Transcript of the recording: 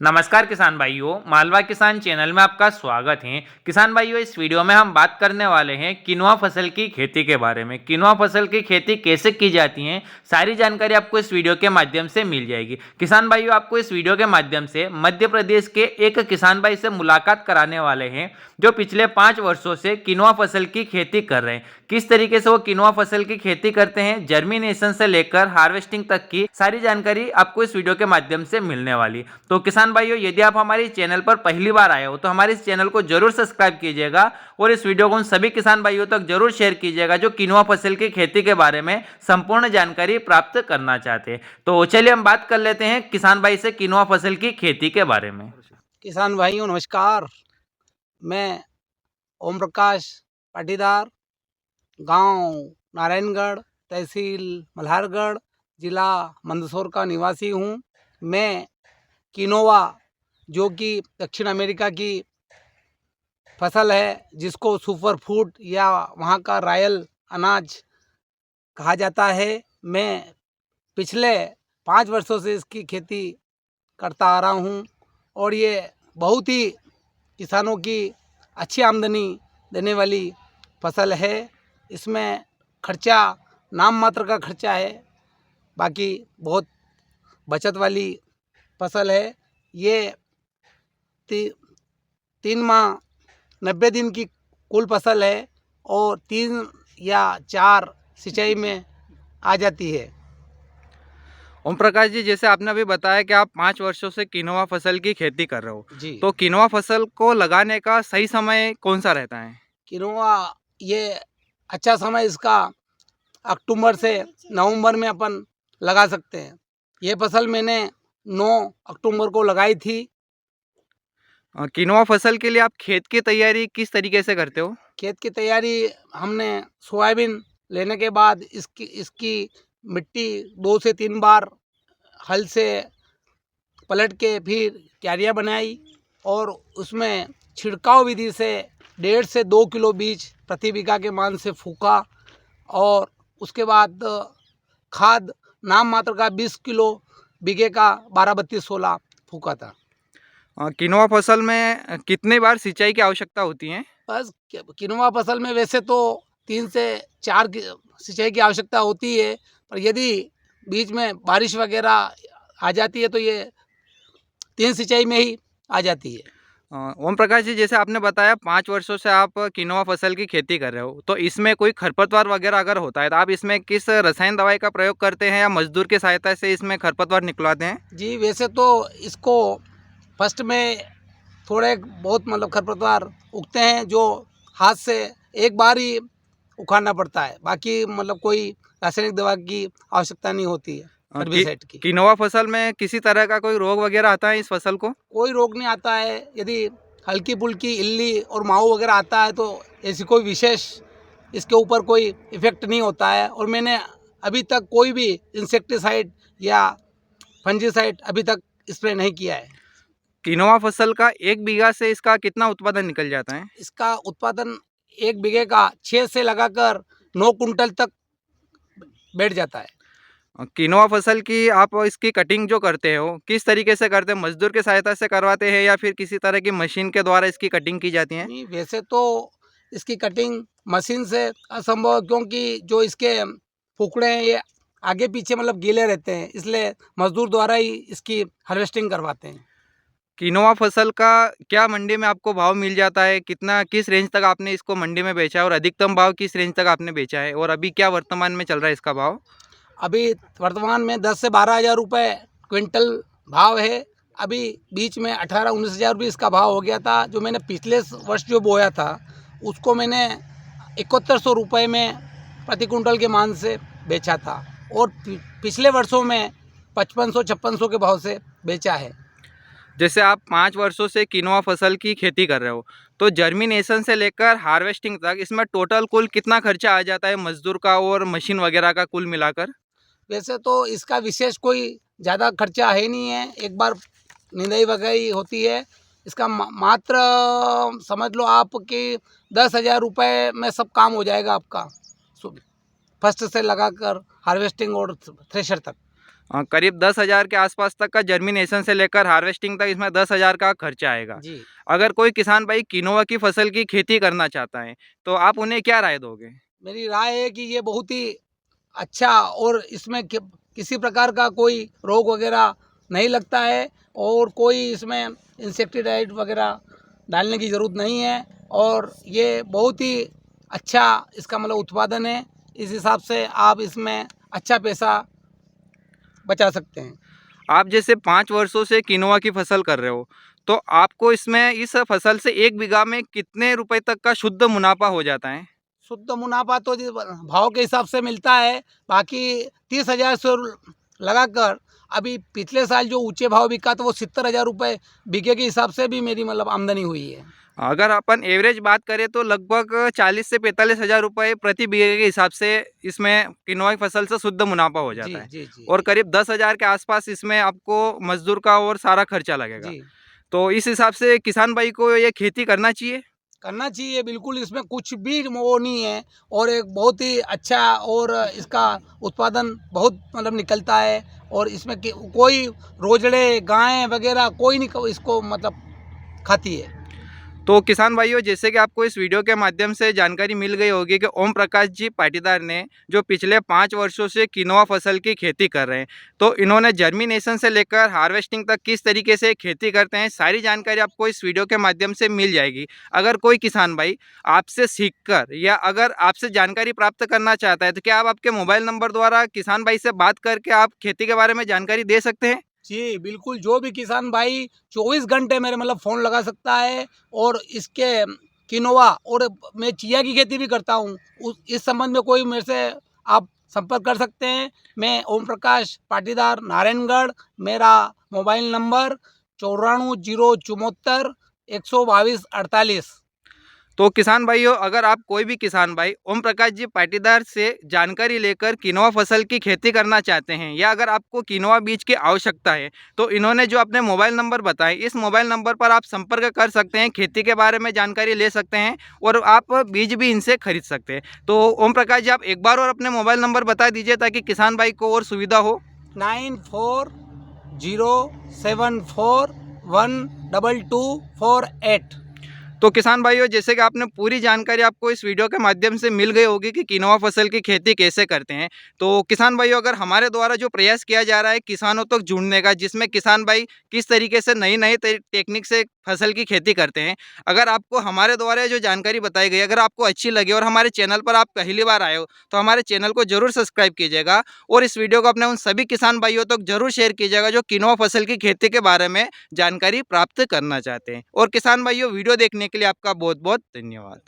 नमस्कार किसान भाइयों, मालवा किसान चैनल में आपका स्वागत है। किसान भाइयों, इस वीडियो में हम बात करने वाले हैं किनुआ फसल की खेती के बारे में। किनुआ फसल की खेती कैसे की जाती है, सारी जानकारी आपको इस वीडियो के माध्यम से मिल जाएगी। किसान भाइयों, आपको इस वीडियो के माध्यम से मध्य प्रदेश के एक किसान भाई से मुलाकात कराने वाले हैं जो पिछले 5 वर्षों से किनुआ फसल की खेती कर रहे हैं। किस तरीके से वो किनुआ फसल की खेती करते हैं, जर्मिनेशन से लेकर हार्वेस्टिंग तक की सारी जानकारी आपको इस वीडियो के माध्यम से मिलने वाली। तो किसान भाइयों, यदि आप हमारे चैनल पर पहली बार आए हो तो हमारे इस चैनल को जरूर सब्सक्राइब कीजिएगा और इस वीडियो को उन सभी किसान भाइयों तक जरूर शेयर कीजिएगा जो किनुआ फसल की खेती के बारे में संपूर्ण जानकारी प्राप्त करना चाहते हैं। तो चलिए हम बात कर लेते हैं किसान भाई से किनुआ फसल की खेती के बारे में। किसान भाइयों नमस्कार। मैं ओम प्रकाश पाटीदार, गांव नारायणगढ़, तहसील मल्हारगढ़, जिला मंदसौर का निवासी हूं। मैं किनोवा, जो कि दक्षिण अमेरिका की फसल है, जिसको सुपर फूड या वहां का रॉयल अनाज कहा जाता है, मैं पिछले 5 वर्षों से इसकी खेती करता आ रहा हूं और ये बहुत ही किसानों की अच्छी आमदनी देने वाली फसल है। इसमें खर्चा नाम मात्र का खर्चा है, बाकी बहुत बचत वाली फसल है। ये 3 माह 90 दिन की कुल फसल है और 3 या 4 सिंचाई में आ जाती है। ओम प्रकाश जी, जैसे आपने अभी बताया कि आप 5 वर्षों से किनुआ फसल की खेती कर रहे हो, जी, तो किनुआ फसल को लगाने का सही समय कौन सा रहता है? किनोवा ये अच्छा समय इसका अक्टूबर से नवंबर में अपन लगा सकते हैं। ये फसल मैंने 9 अक्टूबर को लगाई थी। किनुआ फसल के लिए आप खेत की तैयारी किस तरीके से करते हो? खेत की तैयारी हमने सोयाबीन लेने के बाद इसकी मिट्टी 2 से 3 बार हल से पलट के फिर क्यारियाँ बनाई और उसमें छिड़काव विधि से 1.5 से 2 किलो बीज प्रति बीघा के मान से फूका और उसके बाद खाद नाम मात्र का 20 किलो बीघे का 12-32-16 फूका था। किनुआ फसल में कितने बार सिंचाई की आवश्यकता होती है? बस किनुआ फसल में वैसे तो 3 से 4 सिंचाई की आवश्यकता होती है, पर यदि बीच में बारिश वगैरह आ जाती है तो ये 3 सिंचाई में ही आ जाती है। ओम प्रकाश जी, जैसे आपने बताया 5 वर्षों से आप किनुआ फसल की खेती कर रहे हो, तो इसमें कोई खरपतवार वगैरह अगर होता है तो आप इसमें किस रसायन दवाई का प्रयोग करते हैं या मजदूर की सहायता से इसमें खरपतवार निकलवाते हैं? जी, वैसे तो इसको फर्स्ट में थोड़े बहुत मतलब खरपतवार उगते हैं जो हाथ से एक बार ही उखाड़ना पड़ता है, बाकी मतलब कोई रासायनिक दवा की आवश्यकता नहीं होती है हर्बिसाइड की। किनुआ फसल में किसी तरह का कोई रोग वगैरह आता है इस फसल को? कोई रोग नहीं आता है। यदि हल्की फुल्की इल्ली और माहू वगैरह आता है तो ऐसी कोई विशेष इसके ऊपर कोई इफेक्ट नहीं होता है और मैंने अभी तक कोई भी इंसेक्टिसाइड या फंजीसाइड अभी तक स्प्रे नहीं किया है। किनुआ फसल का 1 बीघा से इसका कितना उत्पादन निकल जाता है? इसका उत्पादन 1 बीघे का 6 से लगाकर 9 कुंटल तक बैठ जाता है। किनुआ फसल की आप इसकी कटिंग जो करते हो किस तरीके से करते हो? मजदूर की सहायता से करवाते हैं या फिर किसी तरह की मशीन के द्वारा इसकी कटिंग की जाती है? नहीं, वैसे तो इसकी कटिंग मशीन से असंभव है, क्योंकि जो इसके फुकड़े हैं ये आगे पीछे मतलब गीले रहते हैं, इसलिए मजदूर द्वारा ही इसकी हार्वेस्टिंग करवाते हैं। किनुआ फसल का क्या मंडी में आपको भाव मिल जाता है? कितना किस रेंज तक आपने इसको मंडी में बेचा है और अधिकतम भाव किस रेंज तक आपने बेचा है और अभी क्या वर्तमान में चल रहा है इसका भाव? अभी वर्तमान में 10 से 12 हज़ार रुपये क्विंटल भाव है। अभी बीच में 18-19 हज़ार भी इसका भाव हो गया था। जो मैंने पिछले वर्ष जो बोया था उसको मैंने 7100 रुपये में प्रति कुंटल के मान से बेचा था और पिछले वर्षों में 5500-5600 के भाव से बेचा है। जैसे आप 5 वर्षों से किनुआ फसल की खेती कर रहे हो, तो जर्मिनेशन से लेकर हार्वेस्टिंग तक इसमें टोटल कुल कितना खर्चा आ जाता है मजदूर का और मशीन वगैरह का कुल मिलाकर? वैसे तो इसका विशेष कोई ज़्यादा खर्चा है नहीं है। एक बार निंदाई वगैरह होती है, इसका मात्र समझ लो आप कि 10,000 रुपये में सब काम हो जाएगा आपका, फर्स्ट से लगाकर हार्वेस्टिंग और थ्रेशर तक। करीब 10,000 के आसपास तक का जर्मिनेशन से लेकर हार्वेस्टिंग तक इसमें 10,000 का खर्चा आएगा। जी। अगर कोई किसान भाई किनोवा की फसल की खेती करना चाहता है तो आप उन्हें क्या राय दोगे? मेरी राय है कि ये बहुत ही अच्छा और इसमें किसी प्रकार का कोई रोग वगैरह नहीं लगता है और कोई इसमें इंसेक्टिसाइड वगैरह डालने की ज़रूरत नहीं है और ये बहुत ही अच्छा इसका मतलब उत्पादन है। इस हिसाब से आप इसमें अच्छा पैसा बचा सकते हैं। आप जैसे 5 वर्षों से किनोवा की फसल कर रहे हो, तो आपको इसमें इस फसल से 1 बीघा में कितने रुपए तक का शुद्ध मुनाफ़ा हो जाता है? शुद्ध मुनाफा तो भाव के हिसाब से मिलता है, बाकी 30,000 से लगाकर अभी पिछले साल जो ऊंचे भाव बिका तो वो 70,000 रुपये बीघे के हिसाब से भी मेरी मतलब आमदनी हुई है। अगर अपन एवरेज बात करें तो लगभग 40 से 45,000 रुपये प्रति बीघे के हिसाब से इसमें किनोवा की फसल से शुद्ध मुनाफा हो जाता है। जी जी और करीब 10,000 के आसपास इसमें आपको मजदूर का और सारा खर्चा लगेगा। जी तो इस हिसाब से किसान भाई को ये खेती करना चाहिए। करना चाहिए बिल्कुल, इसमें कुछ भी वो नहीं है और एक बहुत ही अच्छा और इसका उत्पादन बहुत मतलब निकलता है और इसमें कोई रोजड़े गायें वगैरह कोई नहीं इसको मतलब खाती है। तो किसान भाइयों, जैसे कि आपको इस वीडियो के माध्यम से जानकारी मिल गई होगी कि ओम प्रकाश जी पाटीदार ने जो पिछले 5 वर्षों से किनोवा फसल की खेती कर रहे हैं, तो इन्होंने जर्मिनेशन से लेकर हार्वेस्टिंग तक किस तरीके से खेती करते हैं, सारी जानकारी आपको इस वीडियो के माध्यम से मिल जाएगी। अगर कोई किसान भाई आपसे सीखकर या अगर आपसे जानकारी प्राप्त करना चाहता है तो क्या आप आपके मोबाइल नंबर द्वारा किसान भाई से बात करके आप खेती के बारे में जानकारी दे सकते हैं? जी बिल्कुल, जो भी किसान भाई 24 घंटे मेरे मतलब फ़ोन लगा सकता है और इसके किनोवा और मैं चिया की खेती भी करता हूँ, इस संबंध में कोई मेरे से आप संपर्क कर सकते हैं। मैं ओम प्रकाश पाटीदार नारायणगढ़, मेरा मोबाइल नंबर 94 074 122 48। तो किसान भाइयों, अगर आप कोई भी किसान भाई ओम प्रकाश जी पाटीदार से जानकारी लेकर किनोवा फसल की खेती करना चाहते हैं या अगर आपको किनोवा बीज की आवश्यकता है तो इन्होंने जो अपने मोबाइल नंबर बताए, इस मोबाइल नंबर पर आप संपर्क कर सकते हैं, खेती के बारे में जानकारी ले सकते हैं और आप बीज भी इनसे खरीद सकते हैं। तो ओम प्रकाश जी, आप एक बार और अपने मोबाइल नंबर बता दीजिए ताकि किसान भाई को और सुविधा हो। 9407412248। तो किसान भाइयों, जैसे कि आपने पूरी जानकारी आपको इस वीडियो के माध्यम से मिल गई होगी कि किनोवा फसल की खेती कैसे करते हैं। तो किसान भाइयों, अगर हमारे द्वारा जो प्रयास किया जा रहा है किसानों तक जुड़ने का, जिसमें किसान भाई किस तरीके से नई नई टेक्निक से फसल की खेती करते हैं, अगर आपको हमारे द्वारा जो जानकारी बताई गई अगर आपको अच्छी लगी और हमारे चैनल पर आप पहली बार आए हो तो हमारे चैनल को जरूर सब्सक्राइब कीजिएगा और इस वीडियो को अपने उन सभी किसान भाइयों तक जरूर शेयर कीजिएगा जो किनोवा फसल की खेती के बारे में जानकारी प्राप्त करना चाहते हैं। और किसान भाइयों, वीडियो देखने के लिए आपका बहुत बहुत धन्यवाद।